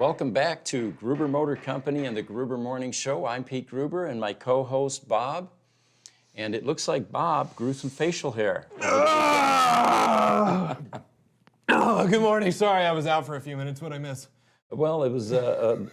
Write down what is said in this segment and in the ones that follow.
Welcome back to Gruber Motor Company and the Gruber Morning Show. I'm Pete Gruber and my co-host Bob. And it looks like Bob grew some facial hair. Good morning. Sorry, I was out for a few minutes. What'd I miss? Well, it was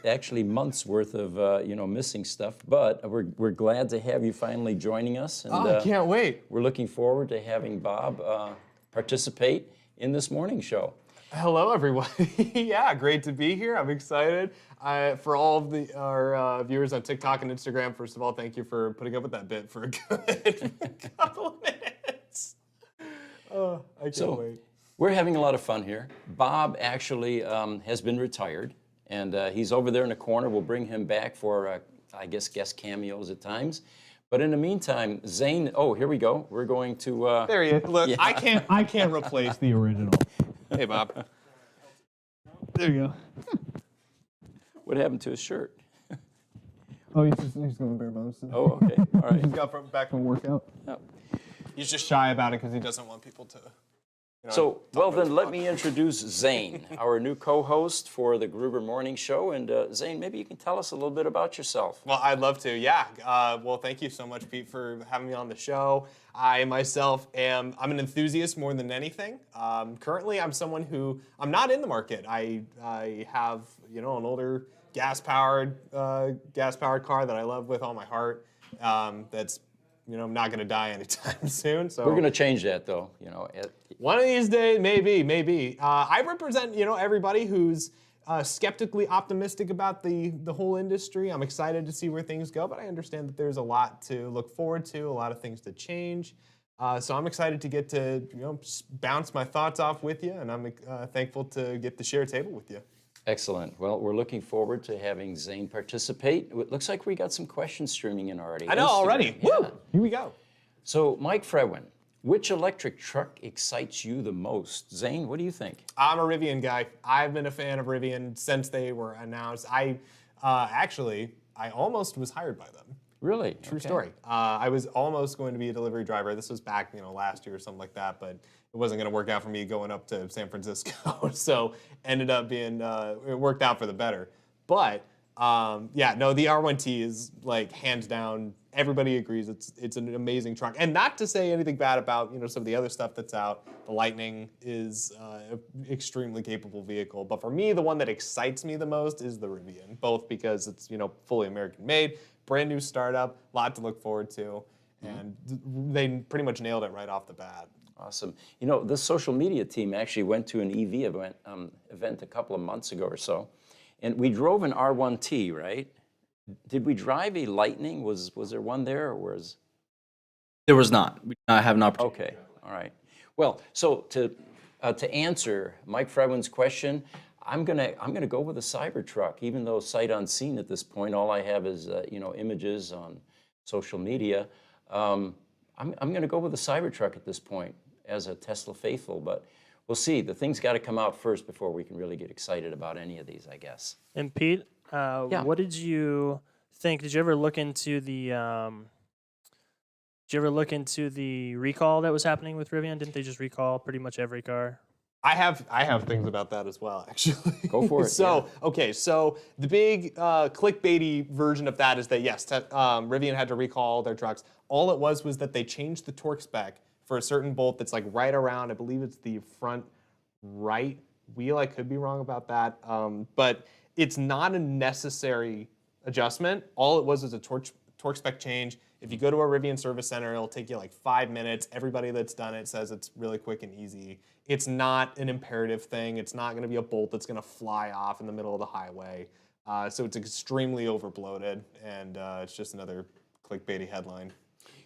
actually months worth of missing stuff, but we're glad to have you finally joining us. And, I can't wait. We're looking forward to having Bob participate in this morning show. Hello, everyone. Yeah, great to be here. I'm excited. For all of our viewers on TikTok and Instagram, first of all, thank you for putting up with that bit for a good couple of minutes. Oh, I can't wait. We're having a lot of fun here. Bob actually has been retired, and he's over there in the corner. We'll bring him back for, I guess, guest cameos at times. But in the meantime, Zane, oh, here we go. We're going to... There he is. Look, yeah. I can't replace the original. Hey, Bob. There you go. What happened to his shirt? Oh, he's going bare bones today. Oh, okay. All right. He just got back from workout. Oh. He's just shy about it because he doesn't want people to... So, well then, let me introduce Zane, our new co-host for the Gruber Morning Show. And Zane, maybe you can tell us a little bit about yourself. Well, I'd love to, yeah. Well, thank you so much, Pete, for having me on the show. I myself I'm an enthusiast more than anything. Currently, I'm someone who, I'm not in the market. I have, an older gas-powered car that I love with all my heart. That's I'm not going to die anytime soon. So we're going to change that, though. One of these days, maybe. I represent, everybody who's skeptically optimistic about the whole industry. I'm excited to see where things go, but I understand that there's a lot to look forward to, a lot of things to change. So I'm excited to get to, bounce my thoughts off with you, and I'm thankful to get to share a table with you. Excellent. Well, we're looking forward to having Zane participate. It looks like we got some questions streaming in already. I know, already. Yeah. Woo! Here we go. So, Mike Fredwin, which electric truck excites you the most? Zane, what do you think? I'm a Rivian guy. I've been a fan of Rivian since they were announced. I almost was hired by them. Really? True story. I was almost going to be a delivery driver. This was back, last year or something like that, but it wasn't going to work out for me going up to San Francisco. So ended up being, it worked out for the better. But the R1T is like hands down. Everybody agrees it's an amazing truck. And not to say anything bad about some of the other stuff that's out. The Lightning is an extremely capable vehicle. But for me, the one that excites me the most is the Rivian. Both because it's fully American made, brand new startup, lot to look forward to, and they pretty much nailed it right off the bat. Awesome. The social media team actually went to an EV event a couple of months ago or so, and we drove an R1T, right? Did we drive a Lightning? Was there one there, or was? There was not. We did not have an opportunity. Okay. All right. Well, so to answer Mike Fredwin's question, I'm gonna go with a Cybertruck, even though sight unseen at this point. All I have is images on social media. I'm gonna go with a Cybertruck at this point as a Tesla faithful, but we'll see. The thing's got to come out first before we can really get excited about any of these, I guess. And Pete, what did you think? Did you ever look into the recall that was happening with Rivian? Didn't they just recall pretty much every car? I have things about that as well, actually. Go for it. So the big clickbaity version of that is that yes, Rivian had to recall their trucks. All it was that they changed the torque spec for a certain bolt that's like right around, I believe it's the front right wheel. I could be wrong about that, but it's not a necessary adjustment. All it was a torque spec change. If you go to a Rivian service center, it'll take you like 5 minutes. Everybody that's done it says it's really quick and easy. It's not an imperative thing. It's not going to be a bolt that's going to fly off in the middle of the highway. So it's extremely overbloated, and it's just another clickbaity headline.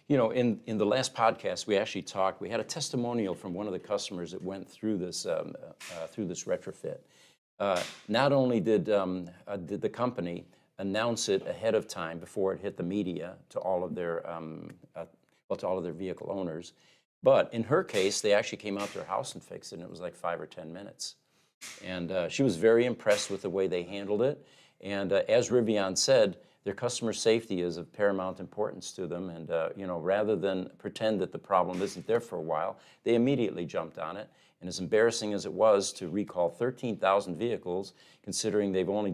In the last podcast, we actually we had a testimonial from one of the customers that went through this retrofit. Not only did the company announce it ahead of time before it hit the media to all of their vehicle owners, but in her case, they actually came out to her house and fixed it, and it was like 5 or 10 minutes. And she was very impressed with the way they handled it. And as Rivian said, their customer safety is of paramount importance to them, and rather than pretend that the problem isn't there for a while, they immediately jumped on it. And as embarrassing as it was to recall 13,000 vehicles, considering they've only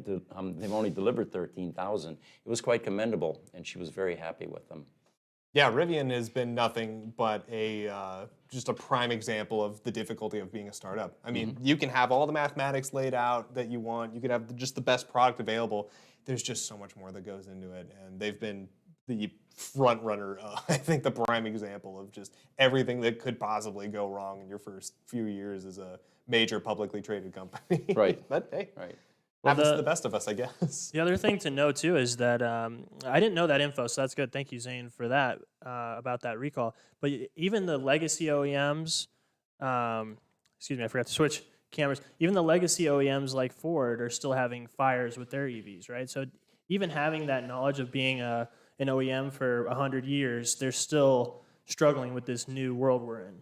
delivered 13,000, it was quite commendable, and she was very happy with them. Yeah, Rivian has been nothing but just a prime example of the difficulty of being a startup. I mean, you can have all the mathematics laid out that you want. You could have just the best product available. There's just so much more that goes into it, and they've been the front runner. I think the prime example of just everything that could possibly go wrong in your first few years as a major publicly traded company. Right. But hey, Right. happens to the best of us, I guess. The other thing to know too is that I didn't know that info, so that's good. Thank you, Zane, for that about that recall. But even the legacy OEMs, excuse me, I forgot to switch cameras. Even the legacy OEMs like Ford are still having fires with their EVs, right? So even having that knowledge of being an OEM for 100 years, they're still struggling with this new world we're in.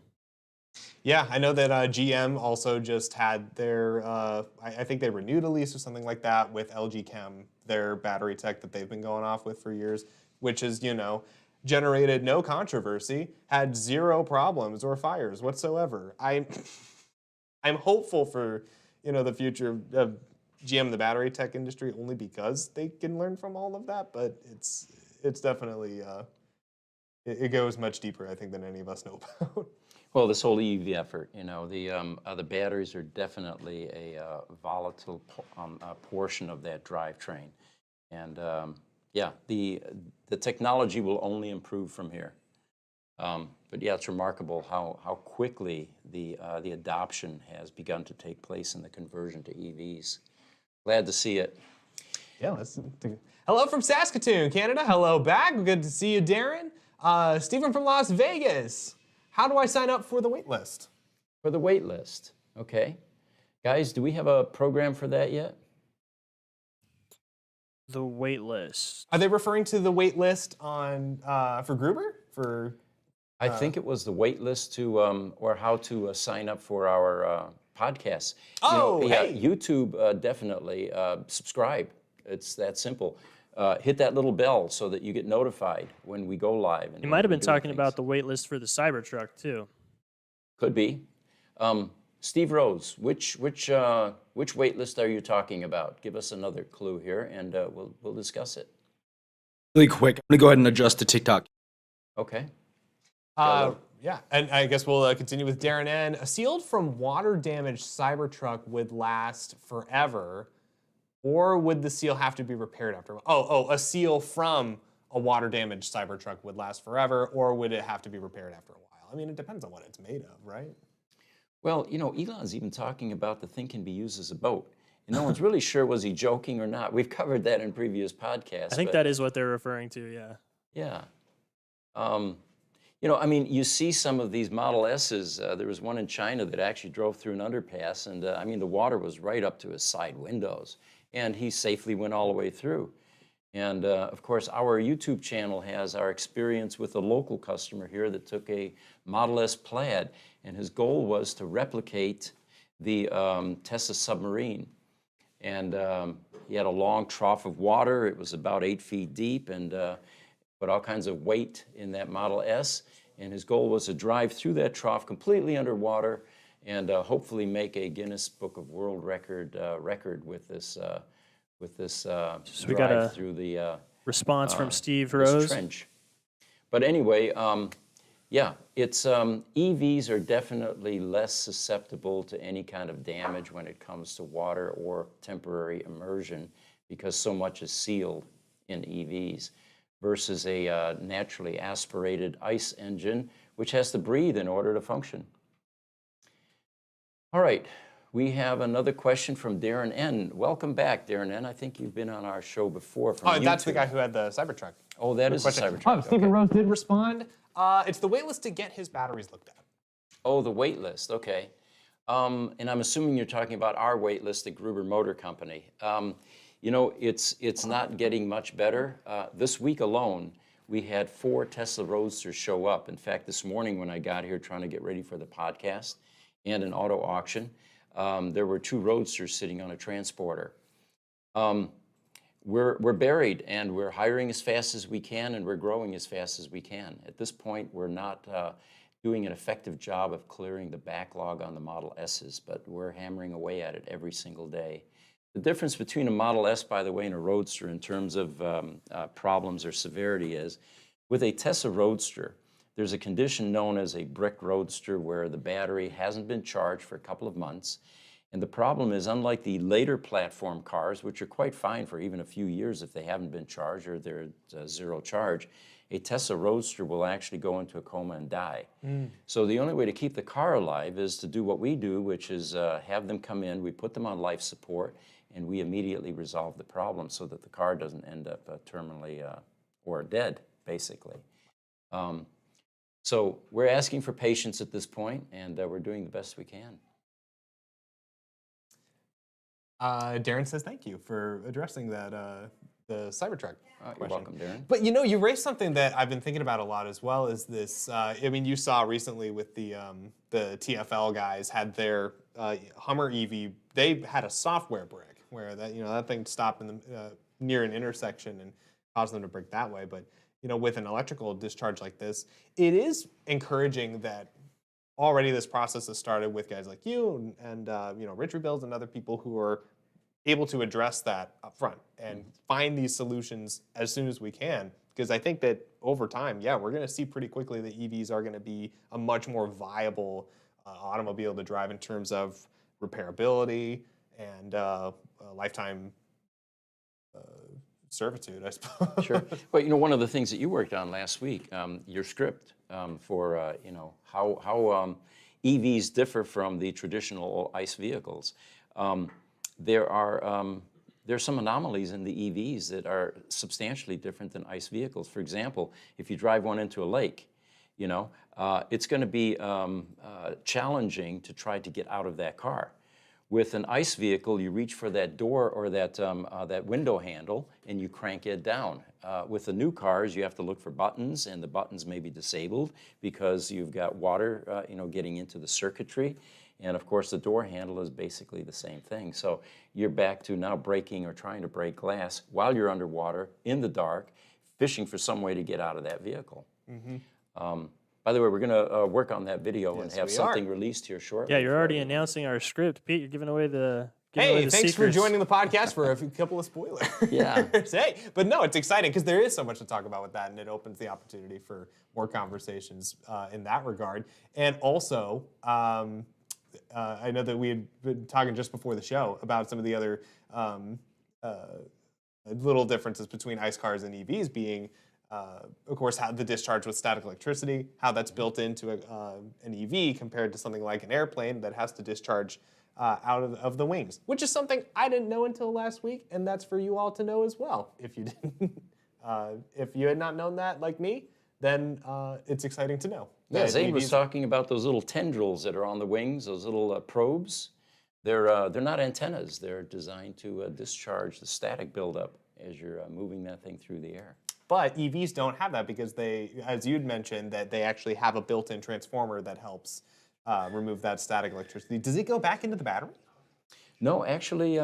Yeah, I know that GM also just had their, I think they renewed a lease or something like that with LG Chem, their battery tech that they've been going off with for years, which is, generated no controversy, had zero problems or fires whatsoever. I'm hopeful for, the future of GM, the battery tech industry, only because they can learn from all of that, but it's definitely, it goes much deeper, I think, than any of us know about. Well, this whole EV effort, the batteries are definitely a volatile portion of that drivetrain, and the technology will only improve from here. But yeah, it's remarkable how quickly the adoption has begun to take place in the conversion to EVs. Glad to see it. Yeah, hello from Saskatoon, Canada. Hello back. Good to see you, Darren. Stephen from Las Vegas. How do I sign up for the wait list? For the wait list, okay. Guys, do we have a program for that yet? The wait list. Are they referring to the wait list on for Gruber? I think it was the wait list to, or how to sign up for our podcasts. Hey. YouTube, definitely subscribe. It's that simple. Hit that little bell so that you get notified when we go live. And You might have been we're doing talking about the wait list for the Cybertruck too. Could be. Steve Rose, which wait list are you talking about? Give us another clue here, and we'll discuss it. Really quick, I'm gonna go ahead and adjust to TikTok. Okay. Yeah, and I guess we'll continue with Darren N. A sealed from water-damaged Cybertruck would last forever, or would the seal have to be repaired after a while? A seal from a water-damaged Cybertruck would last forever, or would it have to be repaired after a while? I mean, it depends on what it's made of, right? Well, Elon's even talking about the thing can be used as a boat. And no one's really sure, was he joking or not? We've covered that in previous podcasts. I think that is what they're referring to, yeah. Yeah. You see some of these Model S's. There was one in China that actually drove through an underpass, and the water was right up to his side windows. And he safely went all the way through. And of course, our YouTube channel has our experience with a local customer here that took a Model S Plaid, and his goal was to replicate the Tesla submarine. And he had a long trough of water. It was about 8 feet deep, and put all kinds of weight in that Model S. And his goal was to drive through that trough completely underwater and hopefully make a Guinness Book of World Record with this So we got a through the response from Steve this Rose. trench. But anyway, it's EVs are definitely less susceptible to any kind of damage when it comes to water or temporary immersion because so much is sealed in EVs versus a naturally aspirated ICE engine, which has to breathe in order to function. All right, we have another question from Darren N. Welcome back, Darren N. I think you've been on our show before from YouTube. That's the guy who had the Cybertruck. Oh, that is the Cybertruck. Stephen Rose did respond. It's the waitlist to get his batteries looked at. Oh, the wait list, okay. And I'm assuming you're talking about our wait list at Gruber Motor Company. It's not getting much better. This week alone, we had 4 Tesla Roadsters show up. In fact, this morning when I got here trying to get ready for the podcast and an auto auction, there were 2 Roadsters sitting on a transporter. we're buried, and we're hiring as fast as we can, and we're growing as fast as we can. At this point, we're not doing an effective job of clearing the backlog on the Model S's, but we're hammering away at it every single day. The difference between a Model S, by the way, and a Roadster in terms of problems or severity is, with a Tesla Roadster, there's a condition known as a brick roadster where the battery hasn't been charged for a couple of months. And the problem is, unlike the later platform cars, which are quite fine for even a few years if they haven't been charged or they're at zero charge, a Tesla Roadster will actually go into a coma and die. So the only way to keep the car alive is to do what we do, which is have them come in, we put them on life support, and we immediately resolve the problem so that the car doesn't end up terminally or dead, basically. So we're asking for patience at this point, and we're doing the best we can. Darren says thank you for addressing that, the Cybertruck You're question. welcome, Darren. But you raised something that I've been thinking about a lot as well, is this, I mean, you saw recently with the TFL guys had their Hummer EV, they had a software brick where that thing stopped in the, near an intersection and caused them to break that way. But, with an electrical discharge like this, it is encouraging that already this process has started with guys like you and Rich Rebuilds and other people who are able to address that up front and find these solutions as soon as we can. Because I think that over time, we're going to see pretty quickly that EVs are going to be a much more viable automobile to drive in terms of repairability and lifetime servitude, I suppose. Sure. Well, one of the things that you worked on last week, your script for how EVs differ from the traditional ICE vehicles. There's some anomalies in the EVs that are substantially different than ICE vehicles. For example, if you drive one into a lake, it's going to be challenging to try to get out of that car. With an ICE vehicle, you reach for that door or that window handle and you crank it down. With the new cars, you have to look for buttons, and the buttons may be disabled because you've got water, getting into the circuitry. And of course, the door handle is basically the same thing. So you're back to now breaking or trying to break glass while you're underwater, in the dark, fishing for some way to get out of that vehicle. By the way, we're going to work on that video and have something released here shortly. Yeah, you're already announcing our script. Pete, you're giving away the Hey, thanks for secrets. joining the podcast for a couple of spoilers. Yeah. Hey, but no, it's exciting because there is so much to talk about with that, and it opens the opportunity for more conversations in that regard. And also, I know that we had been talking just before the show about some of the other little differences between ICE cars and EVs being, of course, how the discharge with static electricity, how that's built into an EV compared to something like an airplane that has to discharge out of the wings, which is something I didn't know until last week, and that's for you all to know as well. If you didn't, if you had not known that, like me, then it's exciting to know. Yeah, Zane was talking about those little tendrils that are on the wings, those little probes. They're not antennas. They're designed to discharge the static buildup as you're moving that thing through the air. But EVs don't have that because they, as you'd mentioned, that they actually have a built-in transformer that helps remove that static electricity. Does it go back into the battery? No, actually,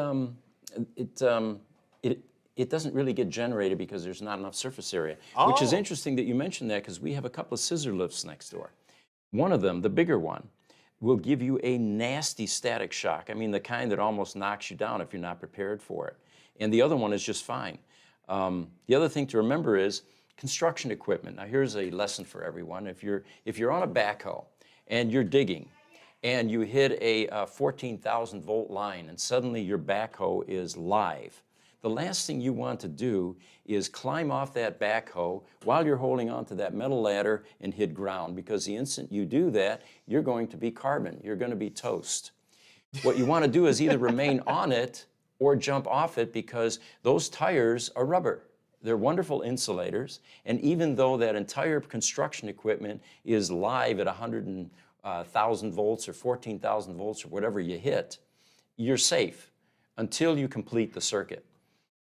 it doesn't really get generated because there's not enough surface area, which is interesting that you mentioned that because we have a couple of scissor lifts next door. One of them, the bigger one, will give you a nasty static shock. I mean, the kind that almost knocks you down if you're not prepared for it. And the other one is just fine. The other thing to remember is construction equipment. Now, here's a lesson for everyone. If you're on a backhoe and you're digging and you hit a 14,000 volt line and suddenly your backhoe is live, the last thing you want to do is climb off that backhoe while you're holding onto that metal ladder and hit ground, because the instant you do that, you're going to be carbon. You're going to be toast. What you want to do is either remain on it or jump off it, because those tires are rubber. They're wonderful insulators, and even though that entire construction equipment is live at 100,000 volts or 14,000 volts or whatever you hit, you're safe until you complete the circuit.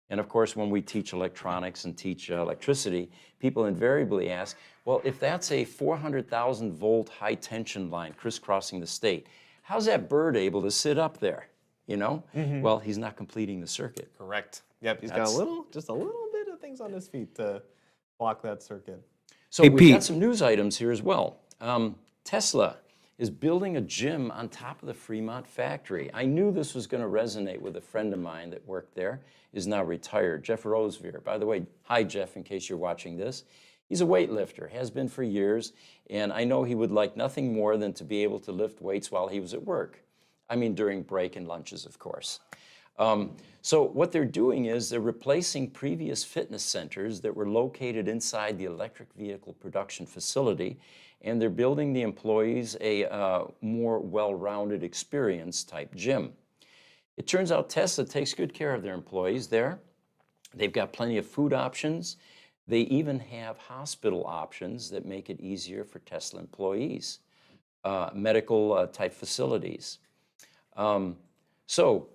And of course, when we teach electronics and teach electricity, people invariably ask, well, if that's a 400,000 volt high tension line crisscrossing the state, how's that bird able to sit up there? you know? Well, he's not completing the circuit. Correct. Yep, he's got just a little bit of things on his feet to block that circuit. So Hey, we've Pete. got some news items here as well. Tesla is building a gym on top of the Fremont factory. I knew this was going to resonate with a friend of mine that worked there, is now retired, Jeff Rosevear. By the way, hi Jeff, in case you're watching this. He's a weightlifter, has been for years, and I know he would like nothing more than to be able to lift weights while he was at work. I mean, during break and lunches, of course. So what they're doing is they're replacing previous fitness centers that were located inside the electric vehicle production facility, and they're building the employees a more well-rounded experience type gym. It turns out Tesla takes good care of their employees there. They've got plenty of food options. They even have hospital options that make it easier for Tesla employees, medical type facilities. So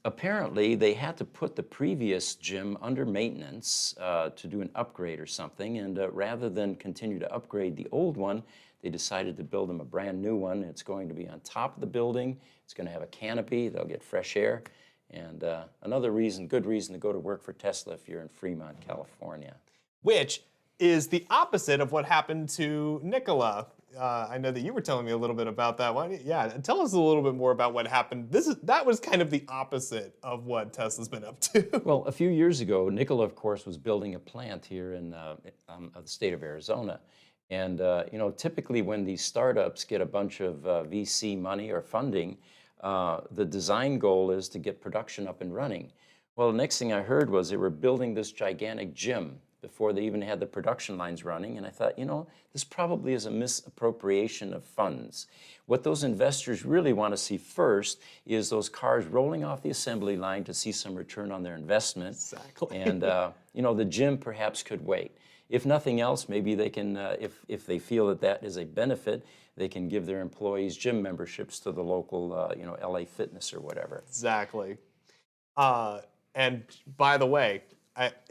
apparently they had to put the previous gym under maintenance to do an upgrade or something, and rather than continue to upgrade the old one, they decided to build them a brand new one. It's going to be on top of the building. It's going to have a canopy. They'll get fresh air. And another reason, good reason to go to work for Tesla if you're in Fremont, California. Which is the opposite of what happened to Nikola. I know that you were telling me a little bit about that one. Yeah, tell us a little bit more about what happened. That was kind of the opposite of what Tesla's been up to. Well, a few years ago, Nikola, of course, was building a plant here in the state of Arizona. And you know, typically when these startups get a bunch of VC money or funding, the design goal is to get production up and running. Well, the next thing I heard was they were building this gigantic gym before they even had the production lines running. And I thought, you know, this probably is a misappropriation of funds. What those investors really want to see first is those cars rolling off the assembly line to see some return on their investment. Exactly. And, you know, the gym perhaps could wait. If nothing else, maybe they can, if they feel that that is a benefit, they can give their employees gym memberships to the local, you know, LA Fitness or whatever. Exactly. And by the way,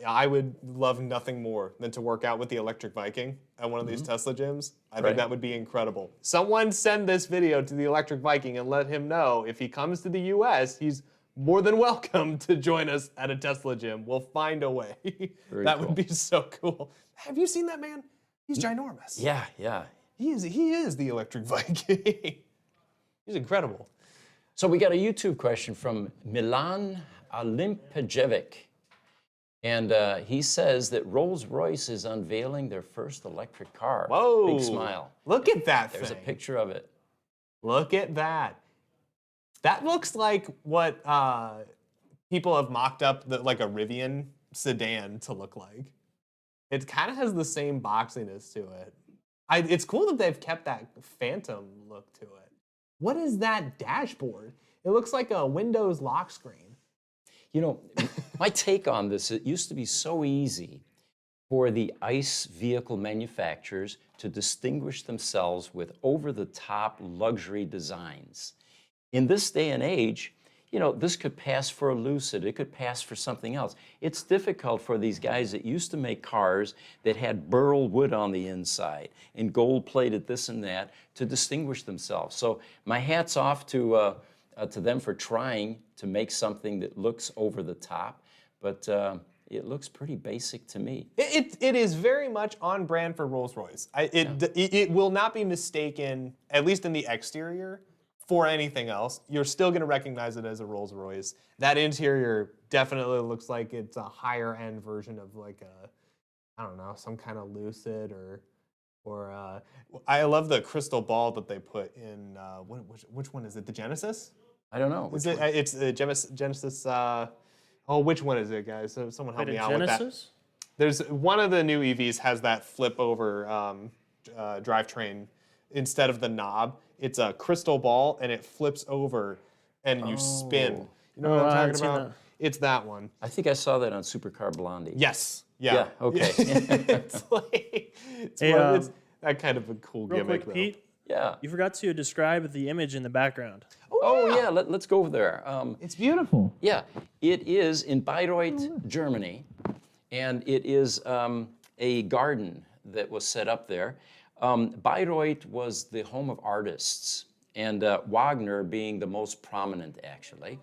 I would love nothing more than to work out with the Electric Viking at one of these Tesla gyms. I think that would be incredible. Someone send this video to the Electric Viking and let him know if he comes to the US, he's more than welcome to join us at a Tesla gym. We'll find a way. That cool. would be so cool. Have you seen that man? He's ginormous. Yeah, yeah. He is the Electric Viking. He's incredible. So we got a YouTube question from Milan Olimpejevic. And he says that Rolls-Royce is unveiling their first electric car. Whoa. Big smile. Look at that There's a thing. picture of it. Look at that. That looks like what people have mocked up like a Rivian sedan to look like. It kind of has the same boxiness to it. It's cool that they've kept that phantom look to it. What is that dashboard? It looks like a Windows lock screen. You know, my take on this, it used to be so easy for the ICE vehicle manufacturers to distinguish themselves with over-the-top luxury designs. In this day and age, you know, this could pass for a Lucid, it could pass for something else. It's difficult for these guys that used to make cars that had burl wood on the inside and gold-plated this and that to distinguish themselves. So my hat's off to them for trying to make something that looks over the top, but it looks pretty basic to me. It is very much on brand for Rolls-Royce. It will not be mistaken, at least in the exterior, for anything else. You're still going to recognize it as a Rolls-Royce. That interior definitely looks like it's a higher end version of like I don't know, some kind of Lucid or I love the crystal ball that they put in. Which one is it? The Genesis? I don't know. Is it? It's the Genesis. Which one is it, guys? So someone help me out with that. Genesis? There's one of the new EVs has that flip over drivetrain instead of the knob. It's a crystal ball and it flips over and you spin. You know what I I'm haven't talking seen about? that. It's that one. I think I saw that on Supercar Blondie. Yes. Yeah. Yeah, okay. it's like it's that kind of a cool Real gimmick. quick, Pete, Yeah. you forgot to describe the image in the background. Oh, yeah, let's go over there. It's beautiful. Yeah, it is in Bayreuth, Germany, and it is a garden that was set up there. Bayreuth was the home of artists, and Wagner being the most prominent, actually.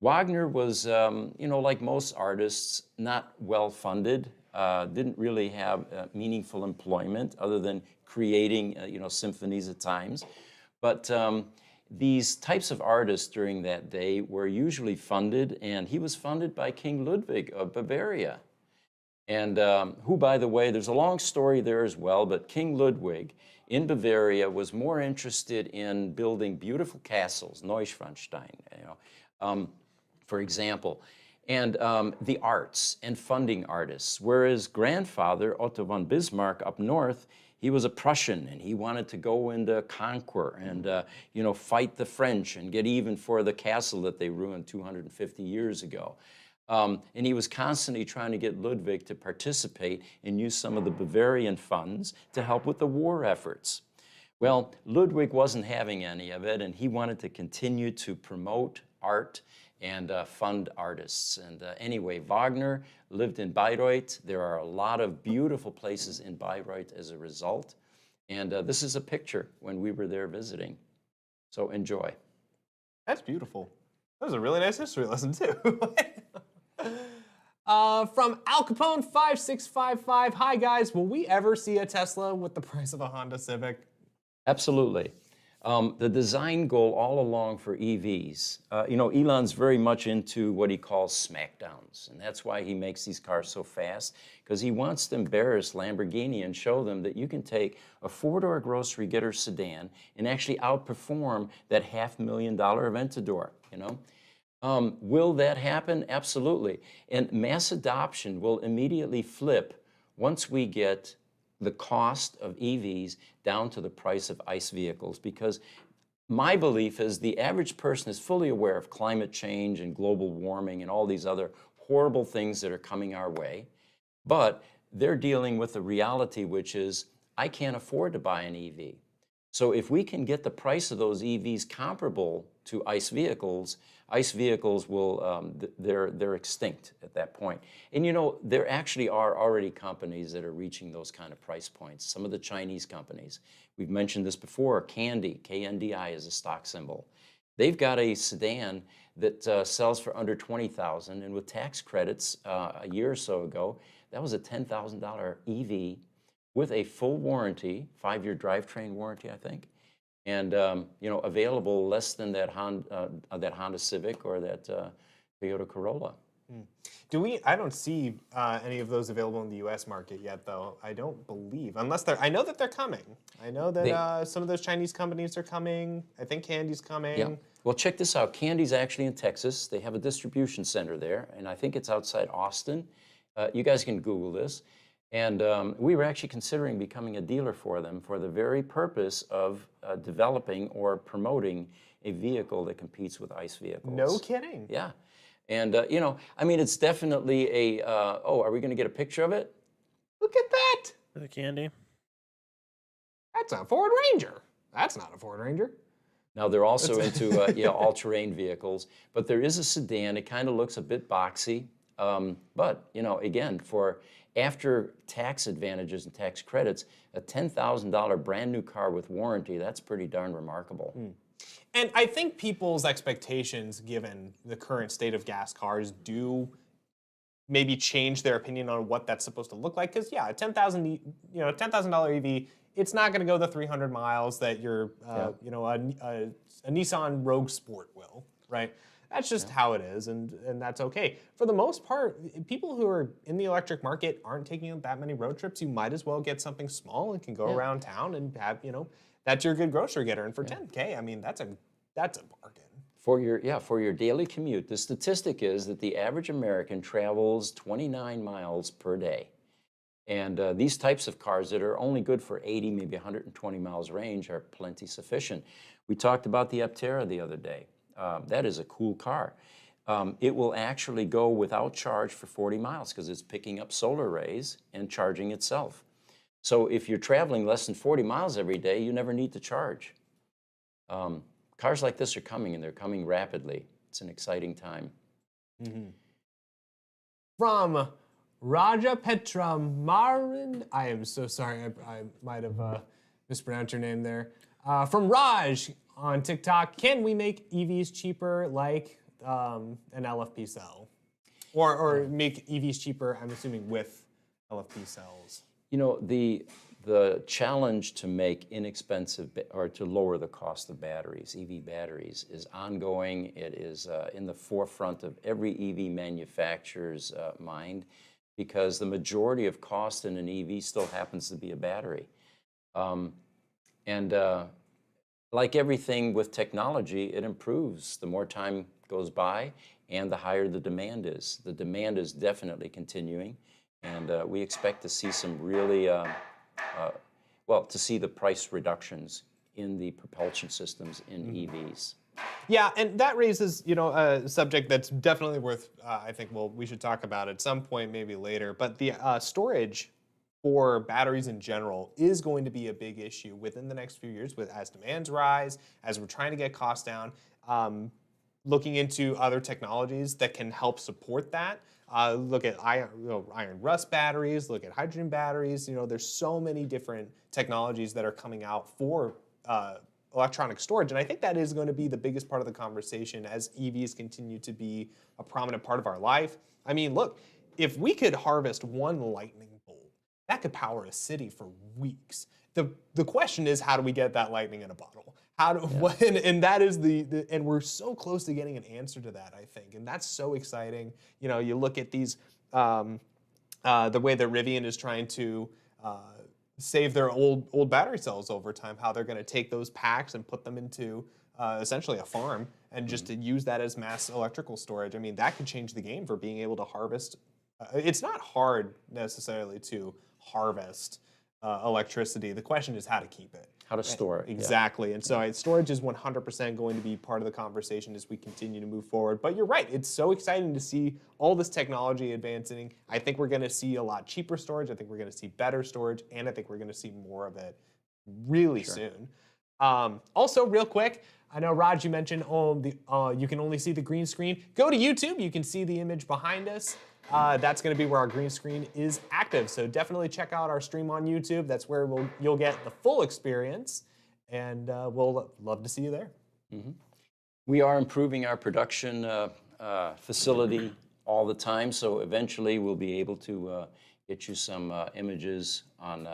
Wagner was, like most artists, not well funded, didn't really have meaningful employment other than creating, symphonies at times. But these types of artists during that day were usually funded, and he was funded by King Ludwig of Bavaria. And who, by the way, there's a long story there as well, but King Ludwig in Bavaria was more interested in building beautiful castles, Neuschwanstein, for example, and the arts and funding artists. Whereas grandfather, Otto von Bismarck up north, he was a Prussian and he wanted to go into conquer and, fight the French and get even for the castle that they ruined 250 years ago. And he was constantly trying to get Ludwig to participate and use some of the Bavarian funds to help with the war efforts. Well, Ludwig wasn't having any of it, and he wanted to continue to promote art and fund artists. And anyway, Wagner lived in Bayreuth. There are a lot of beautiful places in Bayreuth as a result. And this is a picture when we were there visiting. So enjoy. That's beautiful. That was a really nice history lesson, too. From Al Capone 5655, hi guys, will we ever see a Tesla with the price of a Honda Civic? Absolutely. The design goal all along for EVs, Elon's very much into what he calls smackdowns, and that's why he makes these cars so fast, because he wants to embarrass Lamborghini and show them that you can take a four-door grocery getter sedan and actually outperform that $500,000 Aventador, Will that happen? Absolutely. And mass adoption will immediately flip once we get the cost of EVs down to the price of ICE vehicles, because my belief is the average person is fully aware of climate change and global warming and all these other horrible things that are coming our way, but they're dealing with the reality, which is I can't afford to buy an EV. So if we can get the price of those EVs comparable to ICE vehicles will, they're extinct at that point. And there actually are already companies that are reaching those kind of price points. Some of the Chinese companies, we've mentioned this before, Kandi, KNDI is a stock symbol. They've got a sedan that sells for under $20,000, and with tax credits a year or so ago, that was a $10,000 EV with a full warranty, 5-year drivetrain warranty, I think, and available less than that Honda Civic or that Toyota Corolla. I don't see any of those available in the U.S. market yet, though. I don't believe, I know that they're coming. I know that some of those Chinese companies are coming. I think Candy's coming. Yeah. Well, check this out. Candy's actually in Texas. They have a distribution center there, and I think it's outside Austin. You guys can Google this. And we were actually considering becoming a dealer for them for the very purpose of developing or promoting a vehicle that competes with ICE vehicles. No kidding. Yeah. And, it's definitely a, are we going to get a picture of it? Look at that. The Candy. That's a Ford Ranger. That's not a Ford Ranger. Now, they're also into all-terrain vehicles, but there is a sedan. It kind of looks a bit boxy. But, again, for after tax advantages and tax credits, a $10,000 brand new car with warranty, that's pretty darn remarkable. And I think people's expectations, given the current state of gas cars, do maybe change their opinion on what that's supposed to look like. Because a $10,000 EV, it's not going to go the 300 miles that your, a Nissan Rogue Sport will, right? That's just how it is, and that's okay. For the most part, people who are in the electric market aren't taking that many road trips. You might as well get something small and can go around town and have, that's your good grocery getter. And for $10K, that's a bargain. For your daily commute, the statistic is that the average American travels 29 miles per day. And these types of cars that are only good for 80, maybe 120 miles range are plenty sufficient. We talked about the Aptera the other day. That is a cool car. It will actually go without charge for 40 miles because it's picking up solar rays and charging itself. So if you're traveling less than 40 miles every day, you never need to charge. Cars like this are coming, and they're coming rapidly. It's an exciting time. From Raja Petra Marin, I am so sorry, I might have mispronounced your name there. From Raj on TikTok, can we make EVs cheaper like an LFP cell, or make EVs cheaper? I'm assuming with LFP cells. You know, the challenge to make inexpensive or to lower the cost of batteries, EV batteries, is ongoing. It is in the forefront of every EV manufacturer's mind, because the majority of cost in an EV still happens to be a battery. And like everything with technology, it improves the more time goes by and the higher the demand is. The demand is definitely continuing, and we expect to see some really, to see the price reductions in the propulsion systems in EVs. Yeah, and that raises, a subject that's definitely worth, I think, we should talk about at some point, maybe later. But the storage for batteries in general is going to be a big issue within the next few years, as demands rise, as we're trying to get costs down. Looking into other technologies that can help support that. Look at iron rust batteries, look at hydrogen batteries. There's so many different technologies that are coming out for electronic storage. And I think that is going to be the biggest part of the conversation as EVs continue to be a prominent part of our life. I mean, look, if we could harvest one lightning bolt, that could power a city for weeks. The question is, how do we get that lightning in a bottle? And that is and we're so close to getting an answer to that, I think. And that's so exciting. You look at these, the way that Rivian is trying to save their old battery cells over time, how they're going to take those packs and put them into essentially a farm and just to use that as mass electrical storage. I mean, that could change the game for being able to harvest. It's not hard necessarily to harvest electricity. The question is how to keep it. How to store it. Exactly. Yeah. And so storage is 100% going to be part of the conversation as we continue to move forward. But you're right. It's so exciting to see all this technology advancing. I think we're going to see a lot cheaper storage. I think we're going to see better storage. And I think we're going to see more of it really soon. Also, real quick, I know, Raj, you mentioned you can only see the green screen. Go to YouTube. You can see the image behind us. That's going to be where our green screen is active. So definitely check out our stream on YouTube. That's where you'll get the full experience, and we'll love to see you there. Mm-hmm. We are improving our production facility all the time, so eventually we'll be able to get you some images on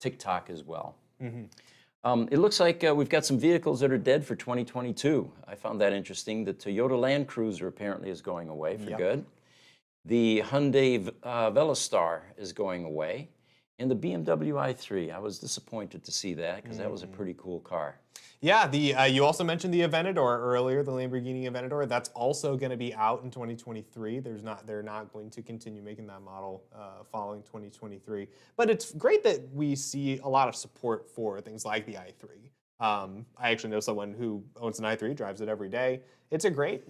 TikTok as well. Mm-hmm. It looks like we've got some vehicles that are dead for 2022. I found that interesting. The Toyota Land Cruiser apparently is going away for good. The Hyundai Veloster is going away, and the BMW i3. I was disappointed to see that because that was a pretty cool car. Yeah, you also mentioned the Aventador earlier, the Lamborghini Aventador. That's also going to be out in 2023. They're not going to continue making that model following 2023. But it's great that we see a lot of support for things like the i3. I actually know someone who owns an i3, drives it every day. It's a great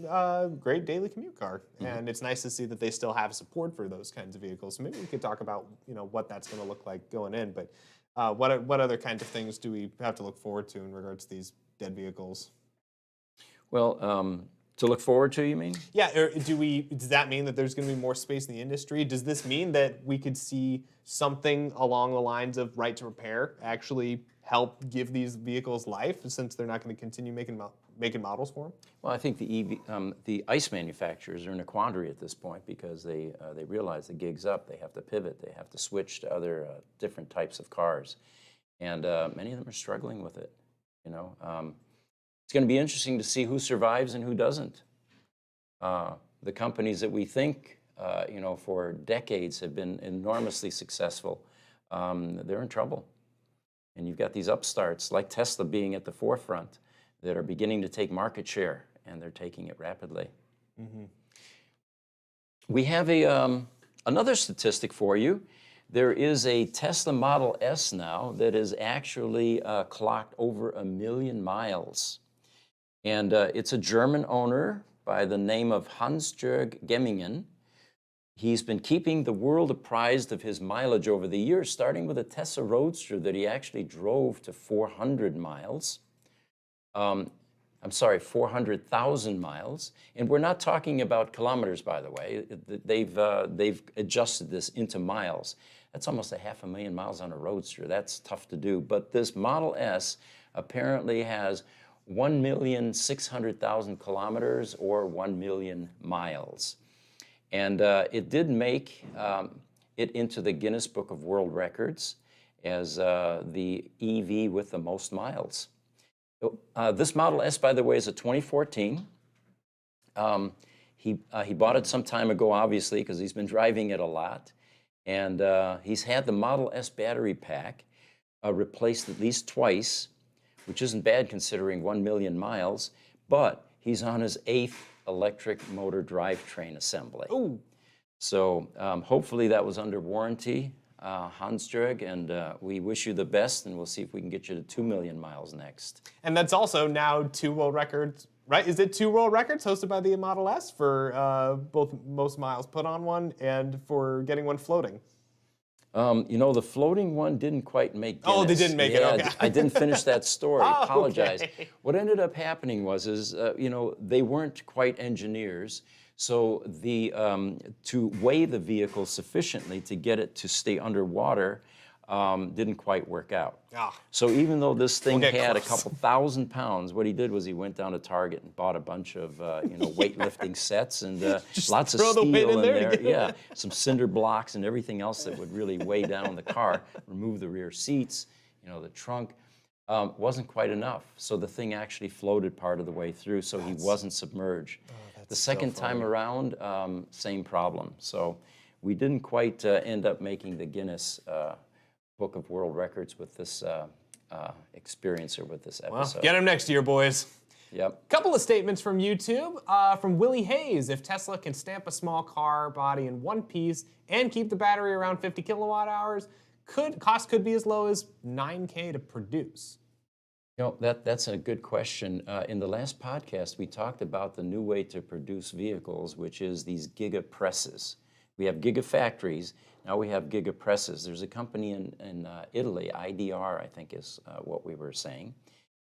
daily commute car, and it's nice to see that they still have support for those kinds of vehicles. So maybe we could talk about what that's going to look like going in. But what other kinds of things do we have to look forward to in regards to these dead vehicles? Well, to look forward to, you mean? Yeah. Does that mean that there's going to be more space in the industry? Does this mean that we could see something along the lines of right to repair actually help give these vehicles life, since they're not going to continue making models for them? Well, I think the ICE manufacturers are in a quandary at this point because they realize the gig's up. They have to pivot. They have to switch to other different types of cars, and many of them are struggling with it. It's going to be interesting to see who survives and who doesn't. The companies that we think, for decades have been enormously successful, they're in trouble. And you've got these upstarts like Tesla being at the forefront that are beginning to take market share, and they're taking it rapidly. Mm-hmm. We have another statistic for you. There is a Tesla Model S now that is actually clocked over 1 million miles. And it's a German owner by the name of Hans-Jörg Gemmingen. He's been keeping the world apprised of his mileage over the years, starting with a Tesla Roadster that he actually drove to 400 miles. 400,000 miles. And we're not talking about kilometers, by the way. They've adjusted this into miles. That's almost 500,000 miles on a Roadster. That's tough to do. But this Model S apparently has 1,600,000 kilometers or 1 million miles. And it did make it into the Guinness Book of World Records as the EV with the most miles. This Model S, by the way, is a 2014. He bought it some time ago, obviously, because he's been driving it a lot. And he's had the Model S battery pack replaced at least twice, which isn't bad considering 1 million miles, but he's on his 8th electric motor drivetrain assembly. Ooh. So hopefully that was under warranty, Hans-Jörg, and we wish you the best, and we'll see if we can get you to 2 million miles next. And that's also now 2 world records, right? Is it 2 world records hosted by the Model S for both most miles put on one and for getting one floating? You know, the floating one didn't quite make Guinness. Oh, they didn't make it, okay. I didn't finish that story. Oh, Apologize. okay. What ended up happening was, you know, they weren't quite engineers, so to weigh the vehicle sufficiently to get it to stay underwater didn't quite work out. Ah. So even though this thing We'll get had a close. couple thousand pounds, what he did was he went down to Target and bought a bunch of you know, weightlifting sets and lots of throw the steel weight in in there to there. get it. Yeah, some cinder blocks and everything else that would really weigh down the car. Remove the rear seats, you know, the trunk. Wasn't quite enough. So the thing actually floated part of the way through, so he wasn't submerged. The second time around, same problem. So we didn't quite end up making the Guinness Book of World Records with this experience or with this episode. Well, get him next year, boys. Yep. Couple of statements from YouTube. From Willie Hayes, if Tesla can stamp a small car body in one piece and keep the battery around 50 kilowatt hours, cost could be as low as $9K to produce. You know, that's a good question. In the last podcast, we talked about the new way to produce vehicles, which is these gigapresses. We have gigafactories. Now we have gigapresses. There's a company in Italy, IDR, I think is what we were saying.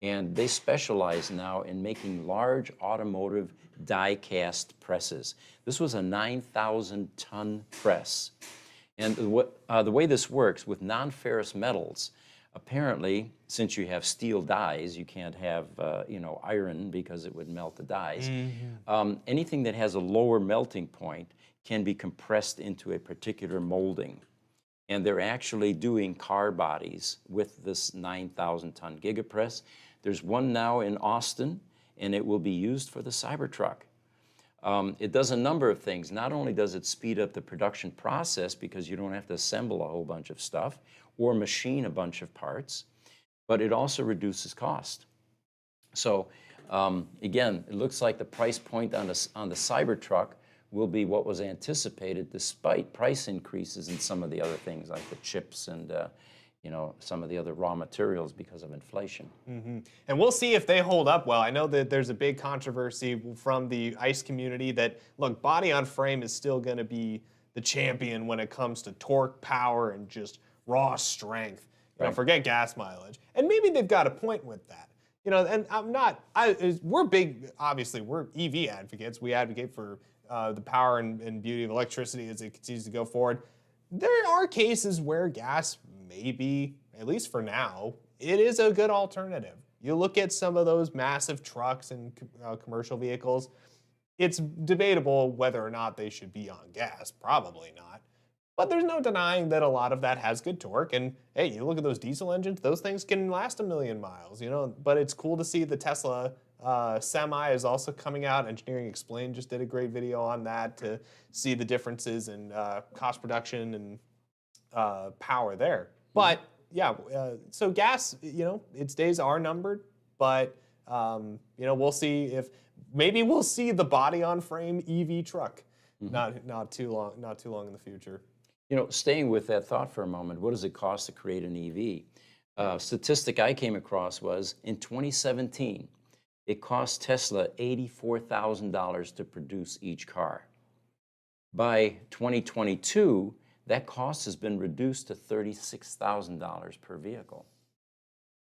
And they specialize now in making large automotive die-cast presses. This was a 9,000-ton press. And the way this works with non-ferrous metals, apparently, since you have steel dies, you can't have you know, iron because it would melt the dies. Anything that has a lower melting point can be compressed into a particular molding. And they're actually doing car bodies with this 9,000-ton gigapress. There's one now in Austin, and it will be used for the Cybertruck. It does a number of things. Not only does it speed up the production process because you don't have to assemble a whole bunch of stuff or machine a bunch of parts, but it also reduces cost. So again, it looks like the price point on the Cybertruck will be what was anticipated despite price increases in some of the other things like the chips and you know, some of the other raw materials because of inflation. And we'll see if they hold up well. I know that there's a big controversy from the ICE community that, look, body on frame is still going to be the champion when it comes to torque, power, and just raw strength. You know, forget gas mileage. And maybe they've got a point with that. You know, and we're big, obviously, we're EV advocates. We advocate for the power and beauty of electricity as it continues to go forward. There are cases where gas may be, at least for now, it is a good alternative. You look at some of those massive trucks and commercial vehicles, it's debatable whether or not they should be on gas, probably not. But there's no denying that a lot of that has good torque. And hey, you look at those diesel engines, those things can last 1 million miles, you know. But it's cool to see the Tesla Semi is also coming out. Engineering Explained just did a great video on that to see the differences in cost reduction and power there. But yeah, so gas, you know, its days are numbered. But you know, we'll see if maybe we'll see the body on frame EV truck not too long in the future. You know, staying with that thought for a moment, what does it cost to create an EV? Statistic I came across was in 2017, it cost Tesla $84,000 to produce each car. By 2022, that cost has been reduced to $36,000 per vehicle.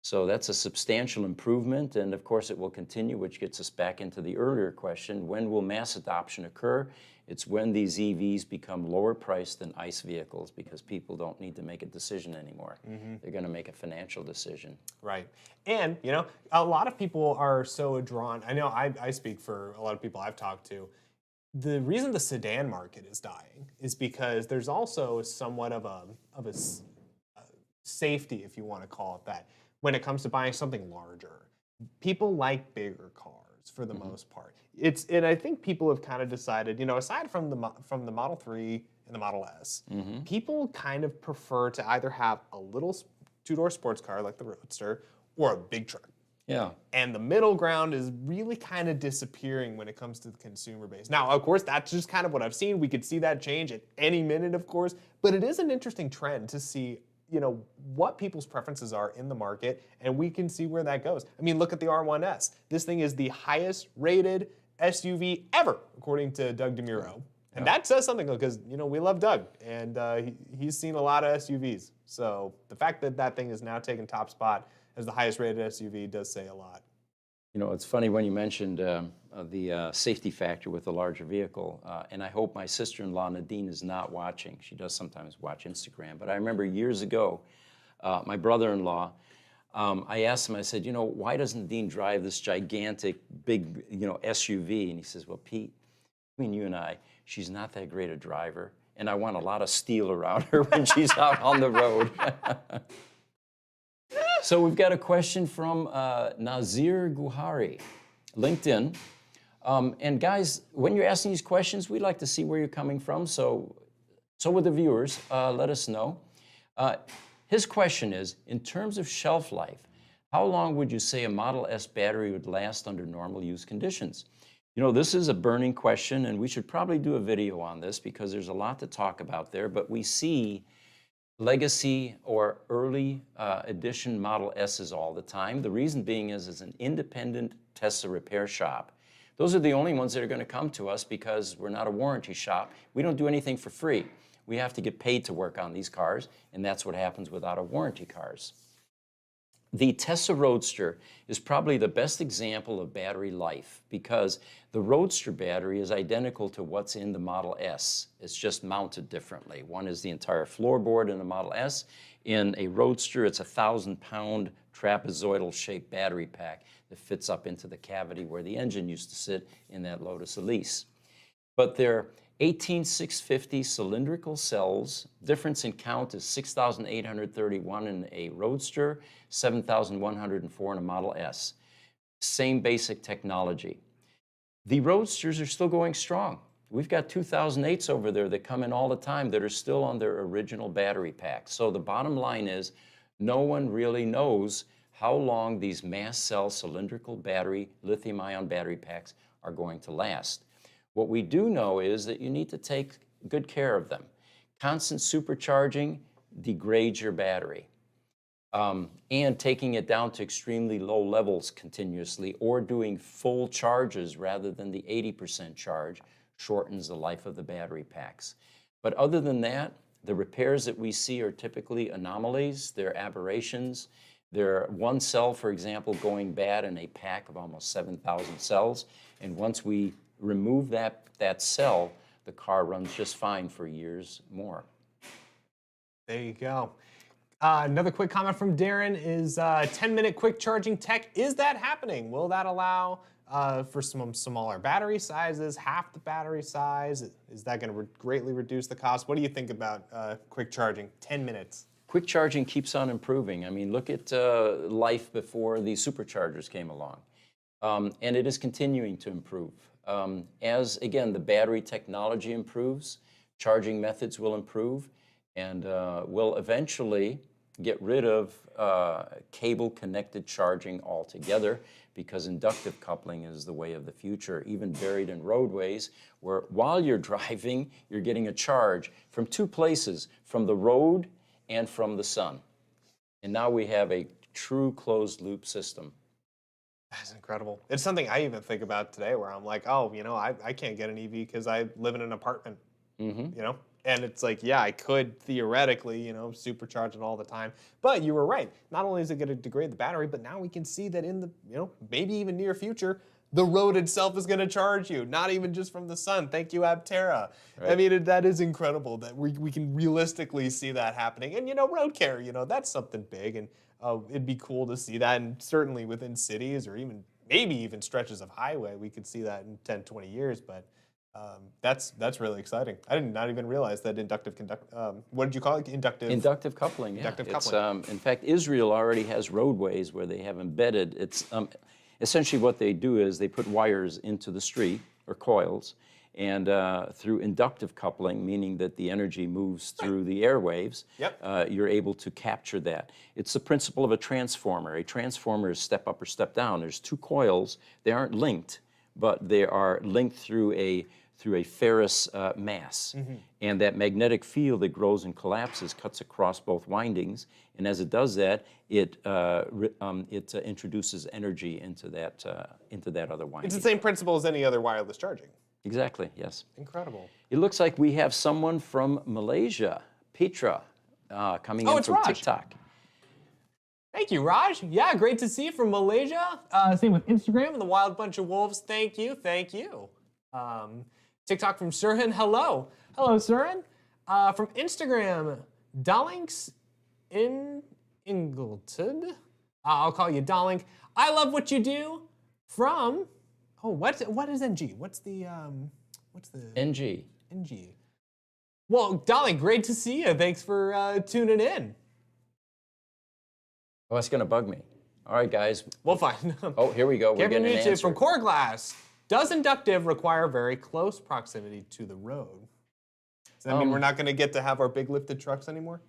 So that's a substantial improvement, and of course it will continue, which gets us back into the earlier question, when will mass adoption occur? It's when these EVs become lower priced than ICE vehicles, because people don't need to make a decision anymore. They're going to make a financial decision. Right. And, you know, a lot of people are so drawn. I know I speak for a lot of people I've talked to. The reason the sedan market is dying is because there's also somewhat of a safety, if you want to call it that, when it comes to buying something larger. People like bigger cars for the most part. And I think people have kind of decided, you know, aside from the Model 3 and the Model S, people kind of prefer to either have a little two-door sports car like the Roadster or a big truck. Yeah. And the middle ground is really kind of disappearing when it comes to the consumer base. Now, of course, that's just kind of what I've seen. We could see that change at any minute, of course, but it is an interesting trend to see, you know, what people's preferences are in the market, and we can see where that goes. I mean, look at the R1S. This thing is the highest rated SUV ever, according to Doug DeMuro. And that says something, because, you know, we love Doug, and he's seen a lot of SUVs. So the fact that that thing is now taking top spot as the highest rated SUV does say a lot. You know, it's funny when you mentioned the safety factor with the larger vehicle, and I hope my sister-in-law Nadine is not watching. She does sometimes watch Instagram, but I remember years ago, my brother-in-law, I asked him, I said, you know, why doesn't Nadine drive this gigantic, big, you know, SUV? And he says, well, Pete, between you and I, she's not that great a driver, and I want a lot of steel around her when she's out on the road. So we've got a question from Nazir Guhari, LinkedIn. And guys, when you're asking these questions, we like to see where you're coming from. So with the viewers, let us know. His question is, in terms of shelf life, how long would you say a Model S battery would last under normal use conditions? You know, this is a burning question, and we should probably do a video on this because there's a lot to talk about there, but we see legacy or early edition Model S's all the time. The reason being is it's an independent Tesla repair shop. Those are the only ones that are going to come to us because we're not a warranty shop. We don't do anything for free. We have to get paid to work on these cars, and that's what happens with out-of-warranty cars. The Tesla Roadster is probably the best example of battery life because the Roadster battery is identical to what's in the Model S. It's just mounted differently. One is the entire floorboard in the Model S. In a Roadster, it's a 1,000-pound trapezoidal-shaped battery pack that fits up into the cavity where the engine used to sit in that Lotus Elise. But they're 18650 cylindrical cells. Difference in count is 6,831 in a Roadster, 7,104 in a Model S. Same basic technology. The Roadsters are still going strong. We've got 2008s over there that come in all the time that are still on their original battery packs. So the bottom line is, no one really knows how long these mass cell cylindrical battery, lithium-ion battery packs are going to last. What we do know is that you need to take good care of them. Constant supercharging degrades your battery. And taking it down to extremely low levels continuously or doing full charges rather than the 80% charge shortens the life of the battery packs. But other than that, the repairs that we see are typically anomalies, they're aberrations. They're one cell, for example, going bad in a pack of almost 7,000 cells. And once we remove that cell, the car runs just fine for years more. There you go. Another quick comment from Darren is 10-minute quick charging tech. Is that happening? Will that allow for some smaller battery sizes, half the battery size? Is that going to greatly reduce the cost? What do you think about quick charging, 10 minutes? Quick charging keeps on improving. I mean, look at life before the superchargers came along. And it is continuing to improve. As, again, the battery technology improves, charging methods will improve, and we'll eventually get rid of cable-connected charging altogether because inductive coupling is the way of the future, even buried in roadways where while you're driving, you're getting a charge from two places, from the road and from the sun. And now we have a true closed-loop system. That's incredible. It's something I even think about today where I'm like, oh, you know, I can't get an EV because I live in an apartment. You know, And it's like, yeah, I could theoretically, supercharge it all the time. But you were right. Not only is it going to degrade the battery, but now we can see that in the, maybe even near future, the road itself is going to charge you, not even just from the sun. Thank you, Aptera. Right. I mean, that is incredible that we can realistically see that happening. And, road care, that's something big. And it'd be cool to see that. And certainly within cities or maybe even stretches of highway, we could see that in 10, 20 years. But that's really exciting. I did not even realize that what did you call it? Inductive coupling, yeah. Inductive coupling. In fact, Israel already has roadways where they have embedded. It's essentially what they do is they put wires into the street, or coils, and through inductive coupling, meaning that the energy moves through the airwaves, you're able to capture that. It's the principle of a transformer. A transformer is step up or step down. There's two coils. They aren't linked, but they are linked through a ferrous mass. And that magnetic field that grows and collapses cuts across both windings. And as it does that, it introduces energy into that other winding. It's the same principle as any other wireless charging. Exactly, yes. Incredible. It looks like we have someone from Malaysia, Petra, coming in from Raj. TikTok. Thank you, Raj. Yeah, great to see you from Malaysia. Same with Instagram and the Wild Bunch of Wolves. Thank you, thank you. TikTok from Sirhan. Hello. Hello, Sirhan. From Instagram, Darlinks in Ingleton. I'll call you Darlink. I love what you do. From, what is NG? What's the NG. NG. Well, Darlink, great to see you. Thanks for tuning in. Oh, that's going to bug me. All right, guys. Well, fine. Oh, here we go. We're getting an answer. From Core Glass. Does inductive require very close proximity to the road? Does that mean we're not going to get to have our big lifted trucks anymore?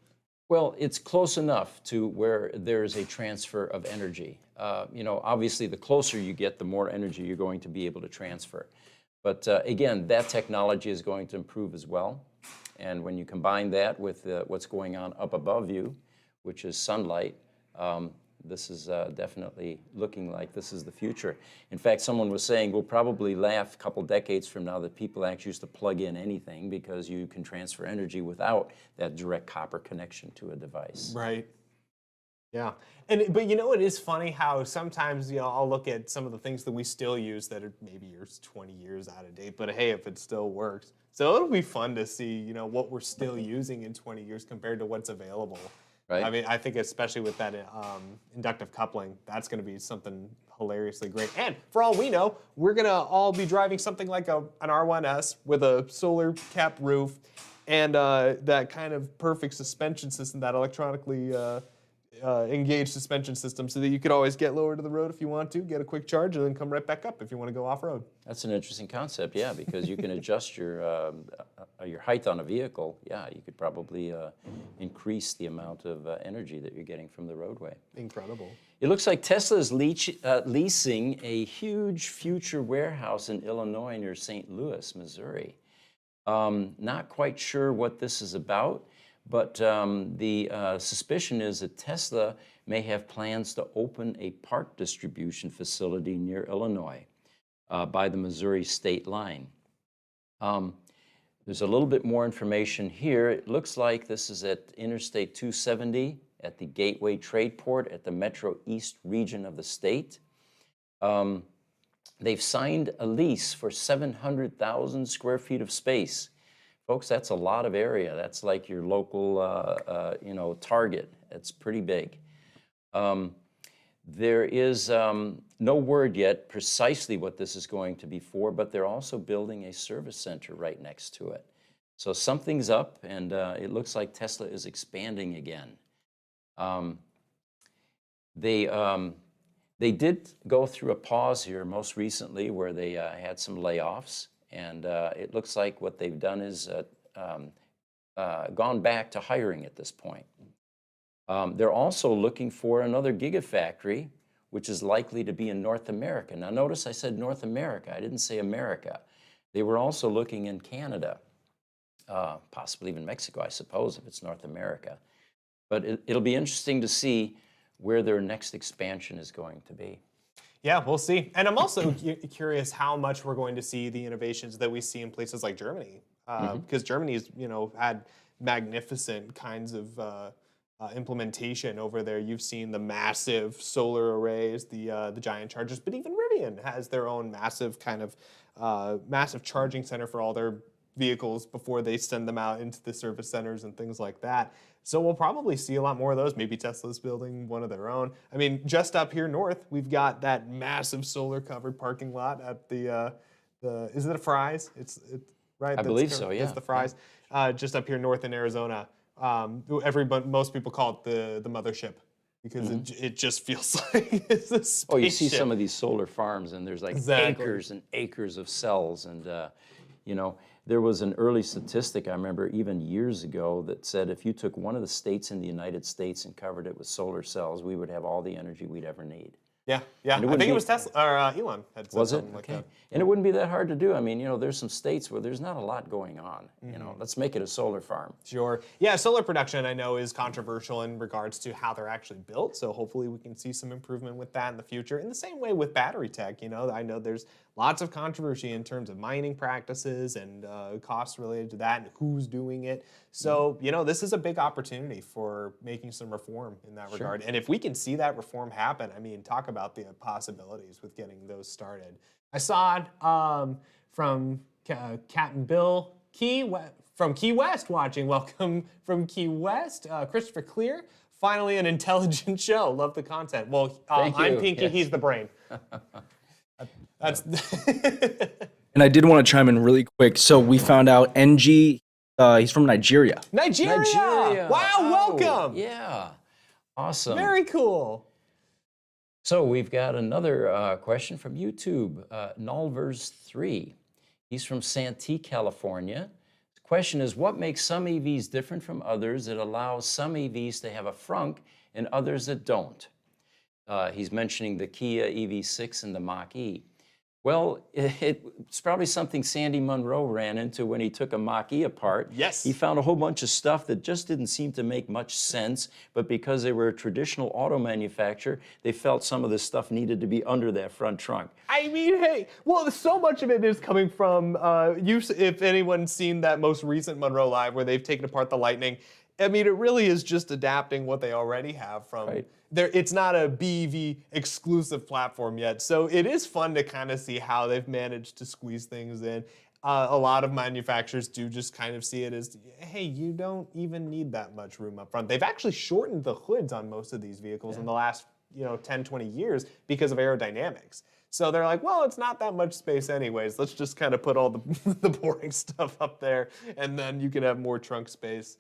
Well, it's close enough to where there's a transfer of energy. Obviously, the closer you get, the more energy you're going to be able to transfer. But again, that technology is going to improve as well. And when you combine that with what's going on up above you, which is sunlight, this is definitely looking like this is the future. In fact, someone was saying we'll probably laugh a couple decades from now that people actually used to plug in anything because you can transfer energy without that direct copper connection to a device. Right. Yeah. But it is funny how sometimes, I'll look at some of the things that we still use that are maybe 20 years out of date, but hey, if it still works. So it'll be fun to see, what we're still using in 20 years compared to what's available. Right. I mean, I think especially with that inductive coupling, that's going to be something hilariously great. And for all we know, we're going to all be driving something like an R1S with a solar cap roof and that kind of perfect suspension system, that electronically engaged suspension system, so that you could always get lower to the road if you want to, get a quick charge, and then come right back up if you want to go off-road. That's an interesting concept, yeah, because you can adjust your height on a vehicle. Yeah, you could probably increase the amount of energy that you're getting from the roadway. Incredible. It looks like Tesla is leasing a huge future warehouse in Illinois near St. Louis, Missouri. Not quite sure what this is about, but the suspicion is that Tesla may have plans to open a part distribution facility near Illinois by the Missouri state line. There's a little bit more information here. It looks like this is at Interstate 270 at the Gateway Trade Port at the Metro East region of the state. They've signed a lease for 700,000 square feet of space. Folks, that's a lot of area. That's like your local, Target. It's pretty big. There is no word yet precisely what this is going to be for, but they're also building a service center right next to it. So something's up, and it looks like Tesla is expanding again. They did go through a pause here most recently where they had some layoffs. And it looks like what they've done is gone back to hiring at this point. They're also looking for another gigafactory, which is likely to be in North America. Now, notice I said North America. I didn't say America. They were also looking in Canada, possibly even Mexico, I suppose, if it's North America. But it'll be interesting to see where their next expansion is going to be. Yeah, we'll see. And I'm also curious how much we're going to see the innovations that we see in places like Germany. because Germany's had magnificent kinds of implementation over there. You've seen the massive solar arrays, the giant chargers, but even Rivian has their own massive kind of massive charging center for all their vehicles before they send them out into the service centers and things like that. So we'll probably see a lot more of those. Maybe Tesla's building one of their own. I mean, just up here north, we've got that massive solar-covered parking lot at the is it a Fry's? It's right. I believe so. Yeah, it's the Fry's. Just up here north in Arizona. Most people call it the mothership because it just feels like it's a spaceship. Oh, you see some of these solar farms, and there's like Exactly. acres and acres of cells, and there was an early statistic I remember even years ago that said if you took one of the states in the United States and covered it with solar cells, we would have all the energy we'd ever need. Yeah. I think it was Tesla or Elon had said Was it? something like that. And it wouldn't be that hard to do. I mean, there's some states where there's not a lot going on. Let's make it a solar farm. Sure. Yeah, solar production I know is controversial in regards to how they're actually built. So hopefully we can see some improvement with that in the future. In the same way with battery tech, I know there's lots of controversy in terms of mining practices and costs related to that and who's doing it. So, this is a big opportunity for making some reform in that regard. And if we can see that reform happen, I mean, talk about the possibilities with getting those started. I saw from Captain Bill from Key West watching. Welcome from Key West. Christopher Clear. Finally, an intelligent show. Love the content. Well, Thank you. I'm Pinky. Yes. He's the brain. That's. And I did want to chime in really quick. So we found out NG, he's from Nigeria. Nigeria. Wow. Oh, Welcome. Yeah. Awesome. Very cool. So we've got another question from YouTube, Nulvers3. He's from Santee, California. The question is, what makes some EVs different from others that allows some EVs to have a frunk and others that don't? He's mentioning the Kia EV6 and the Mach-E. Well, it's probably something Sandy Munro ran into when he took a Mach-E apart. Yes. He found a whole bunch of stuff that just didn't seem to make much sense, but because they were a traditional auto manufacturer, they felt some of this stuff needed to be under that front trunk. I mean, hey, well, so much of it is coming from, if anyone's seen that most recent Monroe Live where they've taken apart the Lightning, I mean, it really is just adapting what they already have from there. It's not a BEV exclusive platform yet, so it is fun to kind of see how they've managed to squeeze things in. A lot of manufacturers do just kind of see it as, hey, you don't even need that much room up front. They've actually shortened the hoods on most of these vehicles in the last 10, 20 years because of aerodynamics. So they're like, well, it's not that much space anyways. Let's just kind of put all the boring stuff up there, and then you can have more trunk space.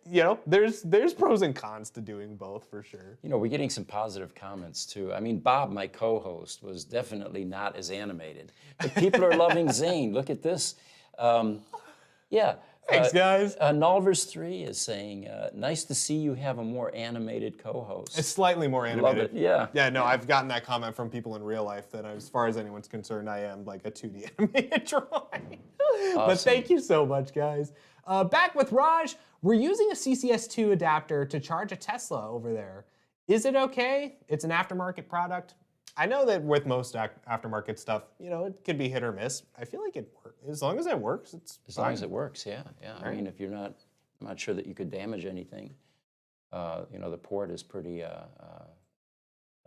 There's pros and cons to doing both for sure. We're getting some positive comments too. I mean, Bob, my co-host, was definitely not as animated. But people are loving Zane. Look at this. Yeah. Thanks, guys. Nulvers3 is saying, nice to see you have a more animated co-host. It's slightly more animated. Love it, yeah. Yeah, no, I've gotten that comment from people in real life that as far as anyone's concerned, I am like a 2D animated drawing. But thank you so much, guys. Back with Raj, we're using a CCS2 adapter to charge a Tesla over there. Is it okay? It's an aftermarket product. I know that with most aftermarket stuff, it could be hit or miss. I feel like it works. As long as it works, it's As fine. long as it works, yeah. Right. I mean, if I'm not sure that you could damage anything. The port is pretty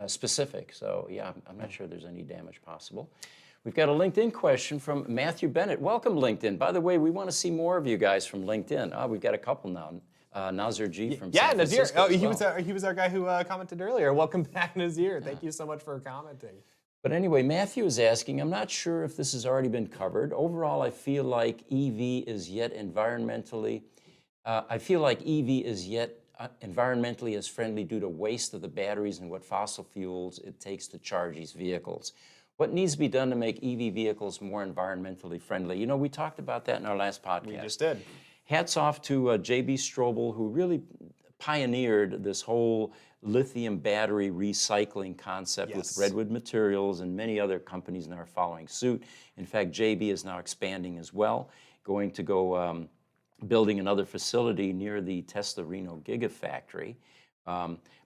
specific. So yeah, I'm not sure there's any damage possible. We've got a LinkedIn question from Matthew Bennett. Welcome, LinkedIn. By the way, we want to see more of you guys from LinkedIn. We've got a couple now. Nazir G from San Nazir. Francisco. Oh, as he well. was our guy who commented earlier. Welcome back, Nazir. Thank you so much for commenting. But anyway, Matthew is asking, I'm not sure if this has already been covered. Overall, I feel like EV is yet environmentally as friendly due to waste of the batteries and what fossil fuels it takes to charge these vehicles. What needs to be done to make EV vehicles more environmentally friendly? We talked about that in our last podcast. We just did. Hats off to J.B. Strobel, who really pioneered this whole lithium battery recycling concept with Redwood Materials, and many other companies now are following suit. In fact, JB is now expanding as well, going to go building another facility near the Tesla Reno Gigafactory.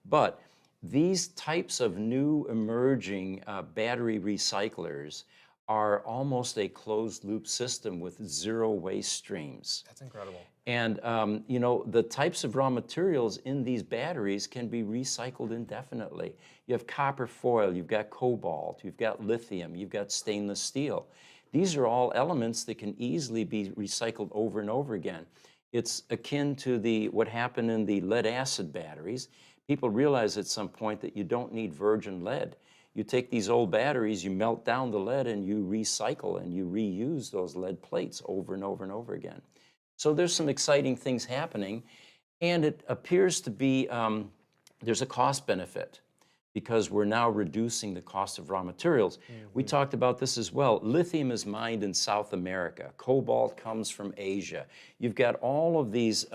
But these types of new emerging battery recyclers are almost a closed loop system with zero waste streams. That's incredible. And you know, the types of raw materials in these batteries can be recycled indefinitely. You have copper foil, you've got cobalt, you've got lithium, you've got stainless steel. These are all elements that can easily be recycled over and over again. It's akin to what happened in the lead acid batteries. People realize at some point that you don't need virgin lead. You take these old batteries, you melt down the lead, and you recycle and you reuse those lead plates over and over and over again. So there's some exciting things happening, and it appears to be there's a cost benefit because we're now reducing the cost of raw materials. We talked about this as well. Lithium is mined in South America. Cobalt comes from Asia. You've got all of these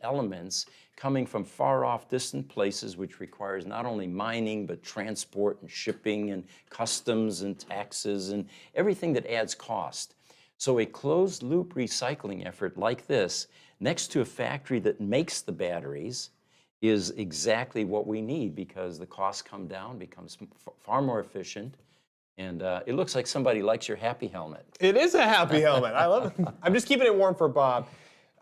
elements coming from far off distant places, which requires not only mining, but transport and shipping and customs and taxes and everything that adds cost. So a closed loop recycling effort like this, next to a factory that makes the batteries, is exactly what we need because the costs come down, becomes far more efficient, and it looks like somebody likes your happy helmet. It is a happy helmet. I love it. I'm just keeping it warm for Bob.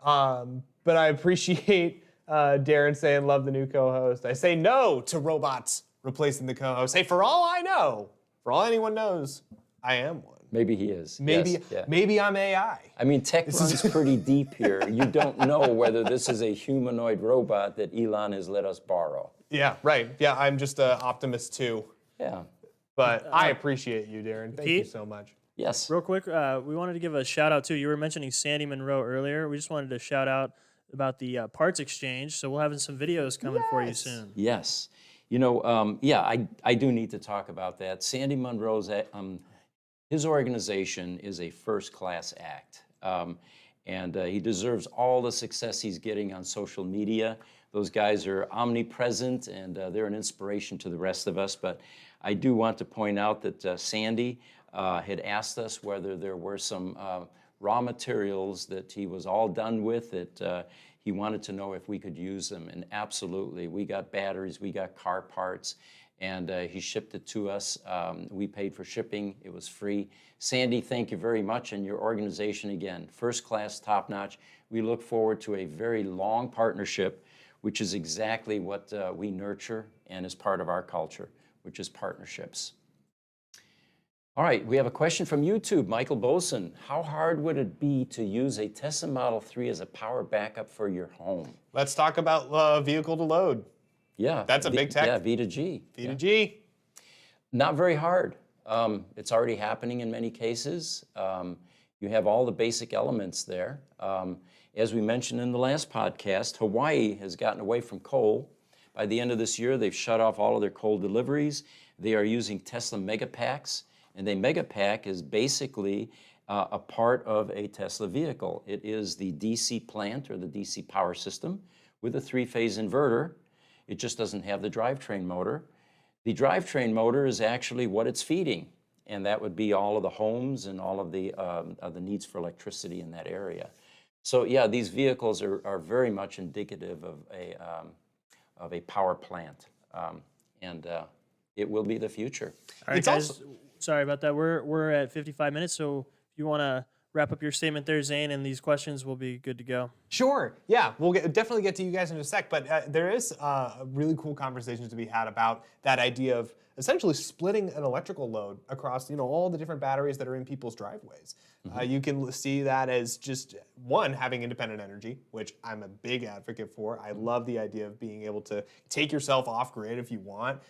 But I appreciate Darren saying love the new co-host. I say no to robots replacing the co-host. Hey, for all I know, for all anyone knows, I am one. Maybe he is. Maybe, Yes, yeah. maybe I'm AI. I mean, tech runs pretty deep here. You don't know whether this is a humanoid robot that Elon has let us borrow. Yeah, right. Yeah, I'm just an optimist too. Yeah. But I appreciate you, Darren. Thank you Pete? so much. Yes. Real quick, we wanted to give a shout out too. You were mentioning Sandy Monroe earlier. We just wanted to shout out about the parts exchange. So we'll have some videos coming for you soon. Yes. You know, yeah, I do need to talk about that. Sandy Monroe's, his organization is a first-class act. And he deserves all the success he's getting on social media. Those guys are omnipresent, and they're an inspiration to the rest of us. But I do want to point out that Sandy had asked us whether there were some raw materials that he was all done with, that he wanted to know if we could use them. And absolutely, we got batteries, we got car parts, and he shipped it to us. We paid for shipping, it was free. Sandy, thank you very much, and your organization again, first class, top notch. We look forward to a very long partnership, which is exactly what we nurture and is part of our culture, which is partnerships. All right, we have a question from YouTube, Michael Boson. How hard would it be to use a Tesla Model 3 as a power backup for your home? Let's talk about vehicle to load. Yeah. That's a big tech. Yeah, V to G. V to G. Not very hard. It's already happening in many cases. You have all the basic elements there. As we mentioned in the last podcast, Hawaii has gotten away from coal. By the end of this year, they've shut off all of their coal deliveries. They are using Tesla Megapacks, and a Megapack is basically a part of a Tesla vehicle. It is the DC plant or the DC power system with a three-phase inverter. It just doesn't have the drivetrain motor. The drivetrain motor is actually what it's feeding, and that would be all of the homes and all of the needs for electricity in that area. So yeah, these vehicles are very much indicative of a power plant, and it will be the future. All right, It's guys. also- Sorry about that. We're at 55 minutes, so if you want to wrap up your statement there, Zane, and these questions will be good to go. Sure. Yeah, we'll definitely get to you guys in a sec, but there is a really cool conversation to be had about that idea of essentially splitting an electrical load across, all the different batteries that are in people's driveways. You can see that as just one, having independent energy, which I'm a big advocate for. I love the idea of being able to take yourself off grid if you want,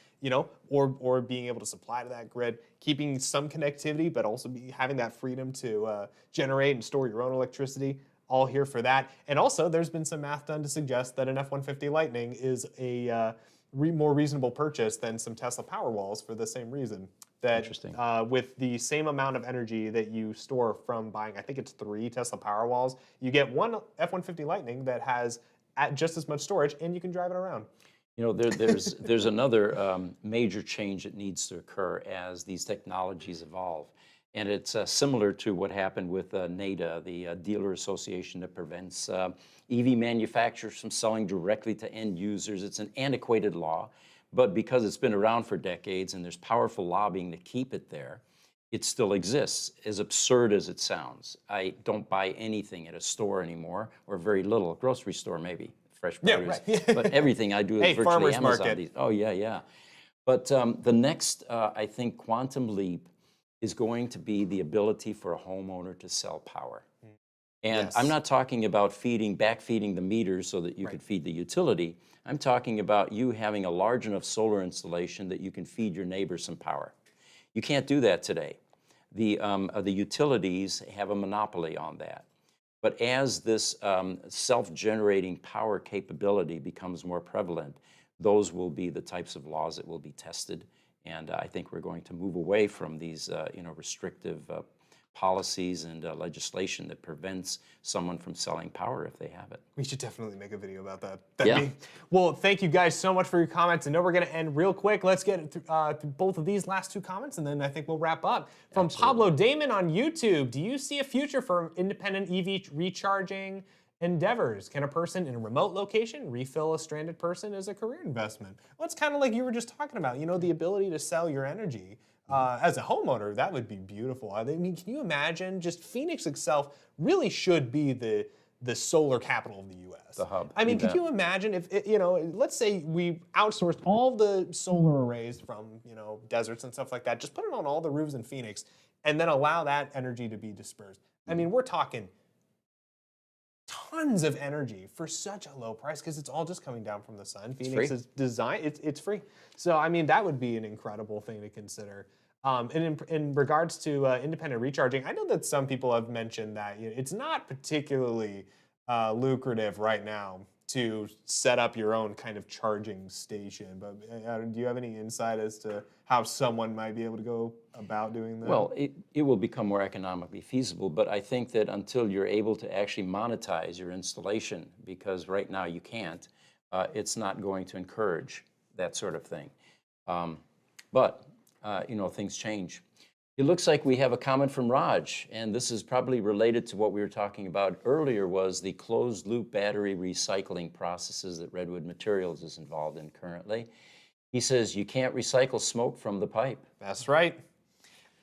or being able to supply to that grid, keeping some connectivity, but also having that freedom to generate and store your own electricity. All here for that. And also, there's been some math done to suggest that an F-150 Lightning is a more reasonable purchase than some Tesla Powerwalls for the same reason. That Interesting. With the same amount of energy that you store from buying, I think it's 3 Tesla Powerwalls, you get one F-150 Lightning that has just as much storage, and you can drive it around. There's another major change that needs to occur as these technologies evolve. And it's similar to what happened with NADA, the dealer association that prevents EV manufacturers from selling directly to end users. It's an antiquated law, but because it's been around for decades and there's powerful lobbying to keep it there, it still exists, as absurd as it sounds. I don't buy anything at a store anymore, or very little, grocery store maybe, fresh Yeah, produce. right. But everything I do is Hey, virtually farmer's Amazon. market. Oh, yeah, yeah. But the next, I think, quantum leap is going to be the ability for a homeowner to sell power. And I'm Yes. not talking about backfeeding the meters so that you could feed the utility. I'm talking about you having a large enough solar installation that you can feed your neighbor some power. You can't do that today. The utilities have a monopoly on that. But as this self-generating power capability becomes more prevalent, those will be the types of laws that will be tested. And I think we're going to move away from these restrictive policies and legislation that prevents someone from selling power if they have it. We should definitely make a video about that. Yeah. Well, thank you guys so much for your comments. I know we're going to end real quick. Let's get through both of these last two comments, and then I think we'll wrap up. From Pablo Damon on YouTube, do you see a future for independent EV recharging endeavors? Can a person in a remote location refill a stranded person as a career investment? Well, it's kind of like you were just talking about, the ability to sell your energy. As a homeowner, that would be beautiful. I mean, can you imagine? Just Phoenix itself really should be the solar capital of the U.S. The hub. I mean, You could you imagine if let's say we outsourced all the solar arrays from deserts and stuff like that, just put it on all the roofs in Phoenix, and then allow that energy to be dispersed. I mean, we're talking tons of energy for such a low price because it's all just coming down from the sun. Phoenix is designed; it's free. So I mean, that would be an incredible thing to consider. And in regards to independent recharging, I know that some people have mentioned that it's not particularly lucrative right now to set up your own kind of charging station. But do you have any insight as to how someone might be able to go about doing that? Well, it will become more economically feasible, but I think that until you're able to actually monetize your installation, because right now you can't, it's not going to encourage that sort of thing. But things change. It looks like we have a comment from Raj, and this is probably related to what we were talking about earlier, was the closed-loop battery recycling processes that Redwood Materials is involved in currently. He says you can't recycle smoke from the pipe. That's right.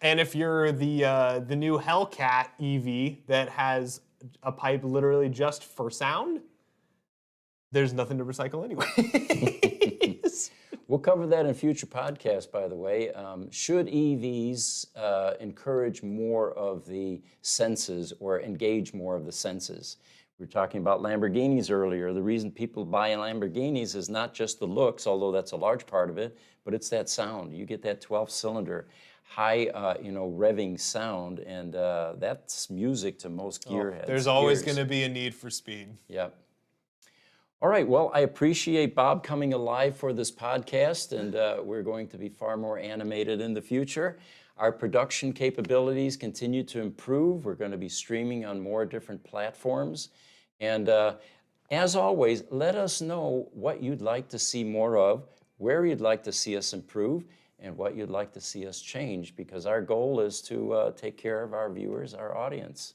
And if you're the new Hellcat EV that has a pipe literally just for sound, there's nothing to recycle anyway. We'll cover that in future podcasts, by the way. Should EVs encourage more of the senses or engage more of the senses? We were talking about Lamborghinis earlier. The reason people buy Lamborghinis is not just the looks, although that's a large part of it, but it's that sound. You get that 12-cylinder high, revving sound, and that's music to most gearheads. There's always going to be a need for speed. Yep. All right, well, I appreciate Bob coming alive for this podcast, and we're going to be far more animated in the future. Our production capabilities continue to improve. We're going to be streaming on more different platforms. And as always, let us know what you'd like to see more of, where you'd like to see us improve, and what you'd like to see us change, because our goal is to take care of our viewers, our audience.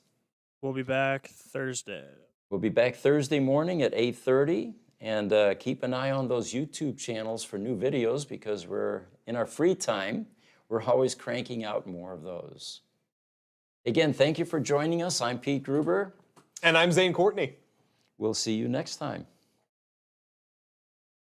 We'll be back Thursday. We'll be back Thursday morning at 8:30, and keep an eye on those YouTube channels for new videos, because we're in our free time, we're always cranking out more of those. Again, thank you for joining us. I'm Pete Gruber. And I'm Zane Courtney. We'll see you next time.